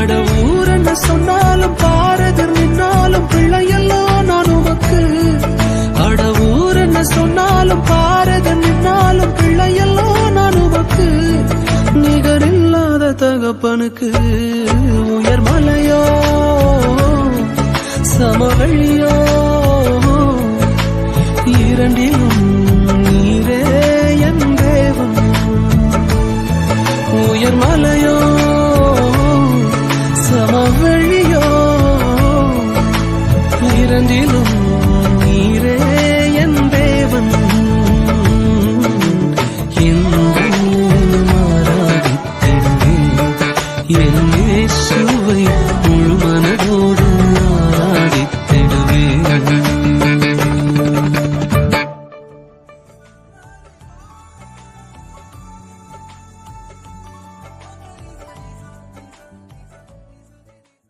அட ஊர் என்ன சொன்னாலும் பாரதர் நின்னாலும் பிள்ளையெல்லாம் நான் உமக்கு. அட ஊர் என்ன சொன்னாலும் பாரதர் நின்னாலும் பிள்ளையெல்லாம் நான் உமக்கு. நிகரில்லாத தகப்பனுக்கு உயர் மலையோ சமவெளியோ இரண்டிலும் நீரே என் தேவன். உயர் மலையோ சமவெளியோ இரண்டிலும் நீரே என் தேவன். மாறாதித்திருந்தேன் என் இயேசுவை முழு